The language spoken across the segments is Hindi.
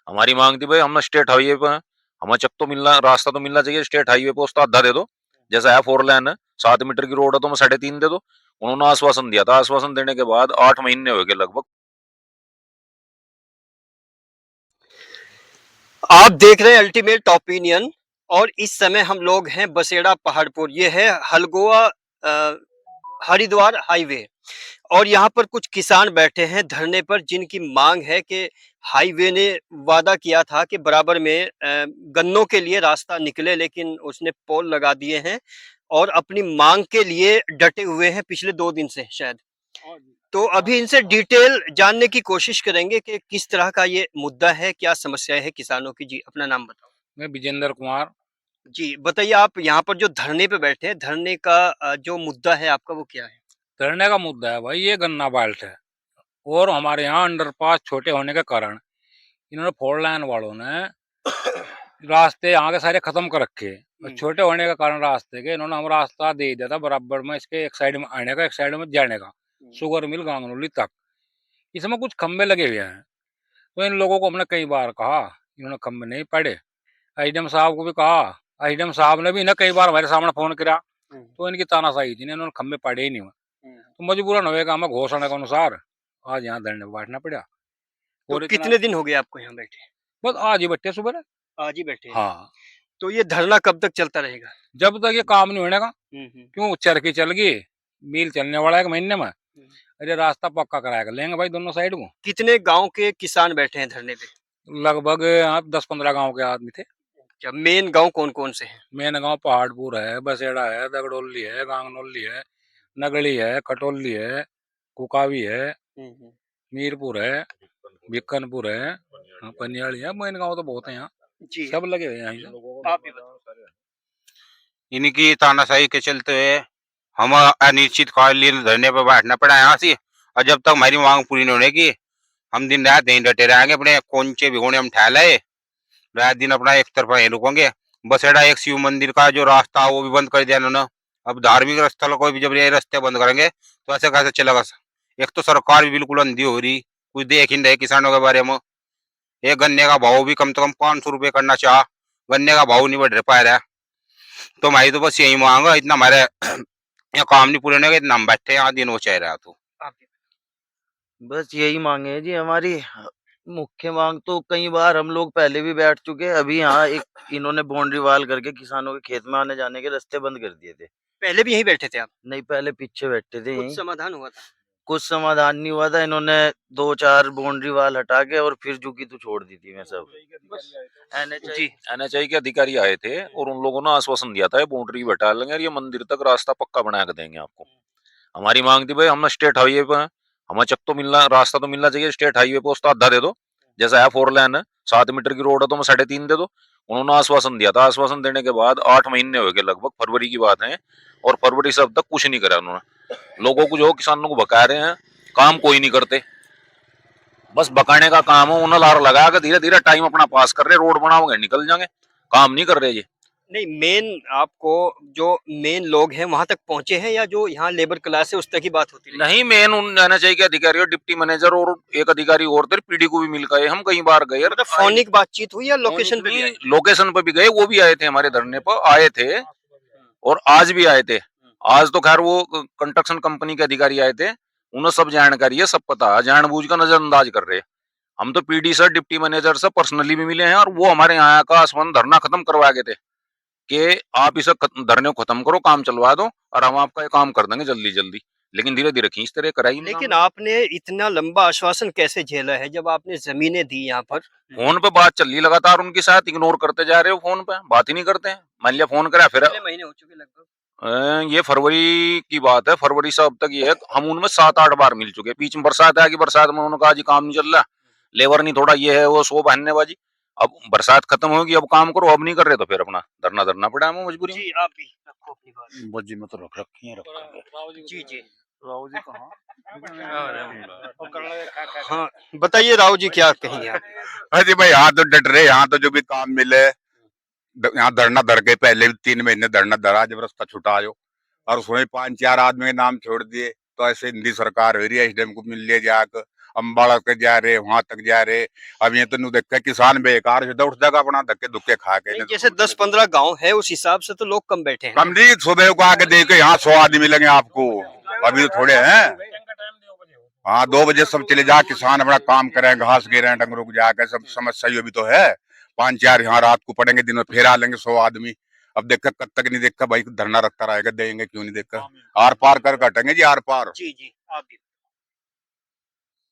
हमारी मांग थी भाई हम स्टेट हाईवे पे हैं, हमें चक तो मिलना, रास्ता तो मिलना चाहिए स्टेट हाईवे पे, उसका आधा दे दो, जैसा है 4 लेन है, 7 मीटर की रोड है तो मैं 3.5 दे दो। उन्होंने आश्वासन दिया था, आश्वासन देने के बाद 8 महीने हो गए लगभग। आप देख रहे हैं अल्टीमेट ओपिनियन और इस समय हम लोग हैं बसेड़ा पहाड़पुर। ये है हलगोआ हरिद्वार हाईवे और यहाँ पर कुछ किसान बैठे हैं धरने पर जिनकी मांग है कि हाईवे ने वादा किया था कि बराबर में गन्नों के लिए रास्ता निकले, लेकिन उसने पोल लगा दिए हैं और अपनी मांग के लिए डटे हुए हैं पिछले 2 दिन से शायद। तो अभी इनसे डिटेल जानने की कोशिश करेंगे कि किस तरह का ये मुद्दा है, क्या समस्या है किसानों की। जी अपना नाम बताओ। मैं विजेंद्र कुमार। जी बताइए, आप यहाँ पर जो धरने पे बैठे हैं, धरने का जो मुद्दा है आपका वो क्या है? धरने का मुद्दा है भाई ये गन्ना बाल्ट है, और हमारे यहाँ अंडरपास छोटे होने के कारण इन्होंने 4 लाइन वालों ने रास्ते यहाँ के सारे खत्म कर रखे, और छोटे होने के कारण रास्ते के इन्होंने हम रास्ता दे दिया था बराबर में, इसके एक साइड में आने का एक साइड में जाने का, शुगर मिल गांगनोली तक। इसमें कुछ खंबे लगे हुए हैं, तो इन लोगों को हमने कई बार कहा, इन्होंने खंबे नहीं पड़े। एसडीएम साहब को भी कहा, एसडीएम साहब ने भी इन्हें कई बार हमारे सामने फोन किया, तो इनकी तानाशाही थी, इन्होंने खंबे पड़े ही नहीं हुए। तो मजबूरन होएगा हमें घोषणा के अनुसार आज यहाँ धरने पर बैठना पड़ा। तो और कितने दिन हो गए आपको यहाँ बैठे? बस आज ही बैठे सुबह। आज ही बैठे हैं। हाँ, तो ये धरना कब तक चलता रहेगा? जब तक ये काम नहीं होने का। हम्म। क्यों, चरखी चल गई, मील चलने वाला है 1 महीने में। अरे रास्ता पक्का कराएगा लेंगे भाई दोनों साइड को। कितने गांव के किसान बैठे हैं धरने पे? लगभग आप 10-15 गांव के आदमी थे। क्या मेन गांव कौन कौन से हैं? मेन गांव पहाड़पुर है, बसेड़ा है, दगड़ोली है, गांगनोली है, नगड़ी है, खटोली है, कुकावी है, मीरपुर है, बिक्कनपुर है, हाँ, पनियाली है। मेन गांव तो बहुत है यहाँ, जी सब लगे हुए हैं यहाँ से। आप भी बताओ। इनकी तानाशाही के चलते हुए हम अनिश्चित कालीन धरने पर बैठना पड़ा यहाँ से, और जब तक हमारी मांग पूरी नहीं होने की हम दिन रात यहीं डटे रहेंगे। अपने कोंचे भिगोने हम ठहलाए, रात दिन अपना एक तरफा यहीं रुकेंगे। बसेड़ा एक शिव मंदिर का जो रास्ता है वो भी बंद कर दिया इन्होंने। अब धार्मिक स्थल को भी जब ये रास्ते बंद करेंगे तो ऐसे कैसे चलेगा? एक तो सरकार भी बिल्कुल अंधी हो रही, कुछ देख ही नहीं रहे किसानों के बारे में। एक गन्ने का भाव भी कम से कम 500 रुपये करना चाह, गन्ने का भाव नहीं बढ़ पा रहा है। तो हमारी तो बस यही मांग है, इतना हमारे यहाँ काम नहीं पूरे होने का, इतना हम बैठे यहाँ दिन वो चाह रहा। तो आप भी बस यही मांगे है जी हमारी। मुख्य मांग तो कई बार हम लोग पहले भी बैठ चुके हैं। अभी यहाँ एक इन्होंने बाउंड्री वाल करके किसानों के खेत में आने जाने के रास्ते बंद कर दिए थे। पहले भी यहीं बैठे थे आप? नहीं, पहले पीछे बैठे थे कुछ यहीं। समाधान हुआ था? कुछ समाधान नहीं हुआ था। इन्होंने 2-4 बाउंड्री वाल हटा के और फिर झुकी तो छोड़ दी थी मैं सब। जी, एनएचआई के अधिकारी आए थे और उन लोगों ने आश्वासन दिया था ये बाउंड्री बैठा लेंगे और ये मंदिर तक रास्ता पक्का बना के देंगे आपको। हमारी मांग थी भाई हम स्टेट हाईवे पे हैं, हमें चक तो मिलना, रास्ता तो मिलना चाहिए स्टेट हाईवे पे, उसका आधा दे दो, जैसा है 4 लेन है, 7 मीटर की रोड है तो मैं 3.5 दे दो। उन्होंने आश्वासन दिया था, आश्वासन देने के बाद 8 महीने हो गए लगभग, फरवरी की बात है, और फरवरी से अब तक कुछ नहीं करा उन्होंने। लोगों को जो किसानों को बका रहे हैं, काम कोई नहीं करते, बस बकाने का काम है। उन्हें लार लगा के धीरे धीरे टाइम अपना पास कर रहे, रोड बनाओगे निकल जाएंगे, काम नहीं कर रहे ये। नहीं, मेन आपको जो मेन लोग हैं वहां तक पहुंचे हैं या जो यहाँ लेबर क्लास है उस तक ही बात होती रही? नहीं, मेन उन एनएचआई के अधिकारी और डिप्टी मैनेजर और एक अधिकारी और थे, पीडी को भी मिल गए, हम कई बार गए। मतलब फोनिक बातचीत हुई या लोकेशन पे भी आए? लोकेशन पे भी गए, वो भी आए थे हमारे धरने पर, आए थे और आज भी आए थे। आज तो खैर वो कंस्ट्रक्शन कंपनी के अधिकारी आए थे, उन्हें सब जानकारी है, सब पता है, जानबूझ कर नजरअंदाज कर रहे हैं। हम तो पीडी सर, डिप्टी मैनेजर से पर्सनली भी मिले हैं और वो हमारे यहाँ का आसमान धरना खत्म करवा गए थे कि आप इसे धरने को खत्म करो, काम चलवा दो और हम आपका ये काम कर देंगे जल्दी जल्दी, लेकिन धीरे धीरे खींचते रहे, कराई नहीं। लेकिन आपने इतना लंबा आश्वासन कैसे झेला है जब आपने जमीनें दी यहाँ पर? फोन पे बात चल रही लगातार उनके साथ, इग्नोर करते जा रहे हो, फोन पे बात ही नहीं करते हैं। मान लिया फोन करा फिर कितने महीने हो चुके लगभग? ये फरवरी की बात है, फरवरी से अब तक ये है, हम उनमें 7-8 बार मिल चुके हैं। बीच में बरसात आ गई, बरसात में उन्होंने कहा जी काम नहीं चल रहा, लेबर नहीं, थोड़ा ये है वो सो बहानेबाजी। अब बरसात खत्म होगी, अब काम करो, अब नहीं कर रहे तो फिर अपना धरना धरना पड़ा हमें मजबूरी में। जी आप भी रखो अपनी बात। बज्जी में तो रख रखी है, रखेंगे। जी जी राव जी कहाँ? हाँ बताइए राव जी, क्या कहेंगे आप? अरे भाई यहाँ तो डट रहे, यहाँ तो जो भी काम मिले यहाँ धरना धर के, पहले भी 3 महीने धरना धरा, जब रास्ता छुटा जो और उसमें 5-4 आदमी के नाम छोड़ दिए। तो ऐसे हिंदी सरकार हो रही है, एसडीएम को मिल लिया जाकर अम्बाड़ा तक जा रहे, वहां तक जा रहे। अब ये तो नु देख के किसान बेकार से उठ जाएगा अपना धक्के दुक्के खा के। नहीं, जैसे 10-15 गांव है उस हिसाब से तो लोग कम बैठे हैं। कम नहीं, सुबह को आके देखे यहाँ 100 आदमी मिलेंगे आपको, अभी तो थोड़े हैं। हाँ 2 बजे सब चले जा, किसान अपना काम करें, घास गिरे डंगरों को जाकर, सब समस्या भी तो है। 5-4 यहाँ रात को पड़ेंगे, दिन में फिर आ लेंगे 100 आदमी। अब देखकर कब तक नहीं देखकर भाई धरना रखता रहेगा, देंगे क्यों नहीं देखकर, आर पार कर कटेंगे जी, आर पार। जी जी, आप भी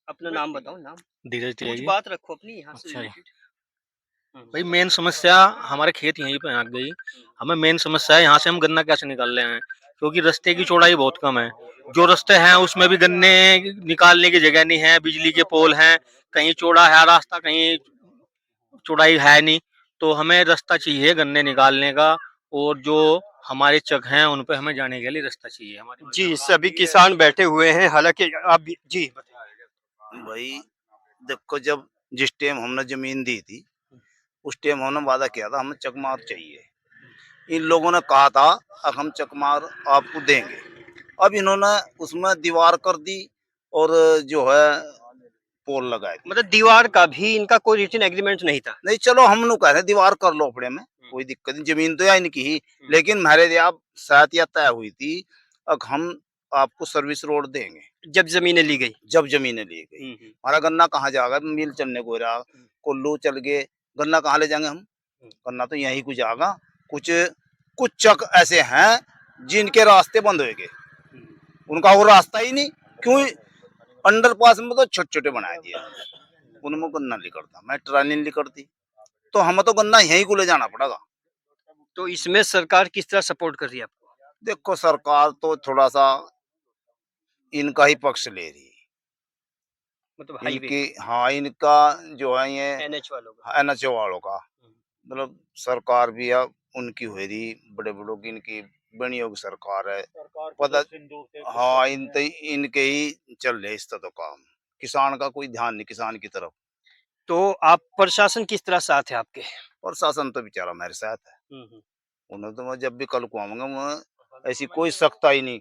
अपना नाम बताओ। नाम धीरज कुछ तिवारी। बात रखो अपनी यहाँ से अच्छा जी। related। भाई मेन समस्या हमारे खेत यहीं पे आ गई। हमें मेन समस्या है यहाँ से हम गन्ना कैसे निकाल रहे हैं, क्योंकि रास्ते की चौड़ाई बहुत कम है। जो रास्ते हैं उसमें भी गन्ने निकालने की जगह नहीं है, बिजली के पोल हैं, कहीं चौड़ा है रास्ता, कहीं चौड़ाई है नहीं। तो हमें रास्ता चाहिए गन्ने निकालने का, और जो हमारे चक हैं उन पे हमें जाने के लिए रास्ता चाहिए हमारे। जी, सभी किसान बैठे हुए हैं, हालांकि आप जी बताइए। भाई देखो, जब जिस टाइम हमने जमीन दी थी उस टाइम हमने वादा किया था हमें चकमार चाहिए। इन लोगों ने कहा था अब हम चकमार आपको देंगे। अब इन्होंने उसमें दीवार कर दी और जो है पोल लगाए दी। मतलब दीवार का भी इनका कोई रिटन एग्रीमेंट नहीं था। नहीं चलो हम लोग कह रहे हैं दीवार कर लो अपने में, कोई दिक्कत नहीं, जमीन तो या इनकी ही, लेकिन मेरे आप शायद या तय हुई थी अब हम आपको सर्विस रोड देंगे। जब जमीनें ली गई। जब जमीनें ली गई, हमारा गन्ना कहाँ जाएगा, मिल चलने को रहा, कुल्लू चल गए, गन्ना कहाँ ले जाएंगे हम, गन्ना तो यहीं को जाएगा। कुछ चक ऐसे हैं जिनके रास्ते बंद हो गए, उनका वो रास्ता ही नहीं, क्यों अंडरपास में तो छोटे छोटे बनाए दिए, उनमें गन्ना निकलता, मैं ट्राली नहीं निकलती, तो हमें तो गन्ना यहीं को ले जाना पड़ेगा। तो इसमें सरकार किस तरह सपोर्ट कर रही है आपको? देखो सरकार तो थोड़ा सा इनका ही पक्ष ले रही है, मतलब हाईवे इनकी, हाँ इनका जो है ये एनएच वालों का। एनएच वालों का, मतलब सरकार भी अब उनकी हो रही, बड़े बड़ों की इनकी बनियों की सरकार है, पता। हाँ इनके ही चल रहे इस तरह तो काम, किसान का कोई ध्यान नहीं किसान की तरफ। तो आप प्रशासन किस तरह साथ है आपके? प्रशासन तो बेचारा मेरे साथ है, उन्हें तो मैं जब भी कल को आऊंगा मैं ऐसी कोई सख्ताई नहीं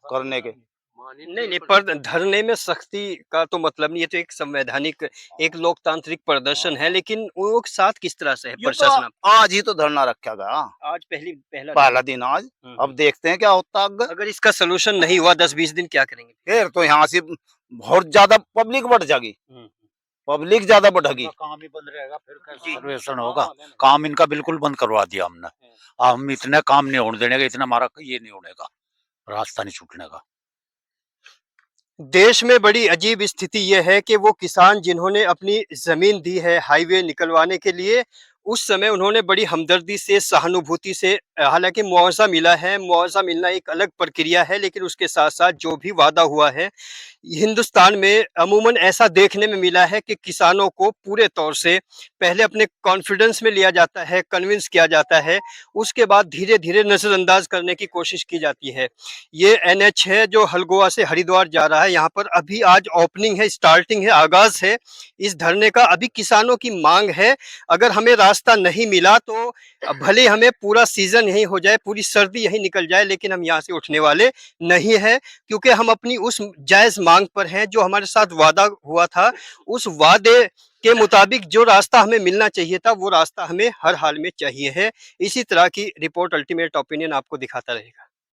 करने के। नहीं, पर धरने में सख्ती का तो मतलब नहीं, ये तो एक संवैधानिक, एक लोकतांत्रिक प्रदर्शन है, लेकिन वो साथ किस तरह से है ये तो प्रशासन आपका? आज ही तो धरना रखा गया, आज पहला पहला दिन आज, अब देखते हैं क्या होता है। अगर इसका सलूशन नहीं हुआ 10-20 दिन क्या करेंगे? फिर तो यहाँ से बहुत ज्यादा पब्लिक बढ़ जाएगी, पब्लिक ज्यादा बढ़ेगी, काम ही बंद रहेगा, फिर कैसे सर्वेक्षण होगा। काम इनका बिल्कुल बंद करवा दिया हमने। हम इतने काम नहीं होने देने का, इतना हमारा ये नहीं होने का, रास्ता नहीं छूटने का। देश में बड़ी अजीब स्थिति यह है कि वो किसान जिन्होंने अपनी जमीन दी है हाईवे निकलवाने के लिए, उस समय उन्होंने बड़ी हमदर्दी से, सहानुभूति से, हालांकि मुआवजा मिला है, मुआवजा मिलना एक अलग प्रक्रिया है, लेकिन उसके साथ साथ जो भी वादा हुआ है, हिंदुस्तान में अमूमन ऐसा देखने में मिला है कि किसानों को पूरे तौर से पहले अपने कॉन्फिडेंस में लिया जाता है, कन्विंस किया जाता है, उसके बाद धीरे धीरे नज़रअंदाज करने की कोशिश की जाती है। ये एनएच है जो हलगोआ से हरिद्वार जा रहा है, यहाँ पर अभी आज ओपनिंग है, स्टार्टिंग है, आगाज है इस धरने का। अभी किसानों की मांग है, अगर हमें रास्ता नहीं मिला तो भले हमें पूरा सीजन यहीं हो जाए, पूरी सर्दी यहीं निकल जाए, लेकिन हम यहाँ से उठने वाले नहीं है, क्योंकि हम अपनी उस जायज मांग पर हैं जो हमारे साथ वादा हुआ था। उस वादे के मुताबिक जो रास्ता हमें मिलना चाहिए था वो रास्ता हमें हर हाल में चाहिए है। इसी तरह की रिपोर्ट अल्टीमेट ओपिनियन आपको दिखाता रहेगा।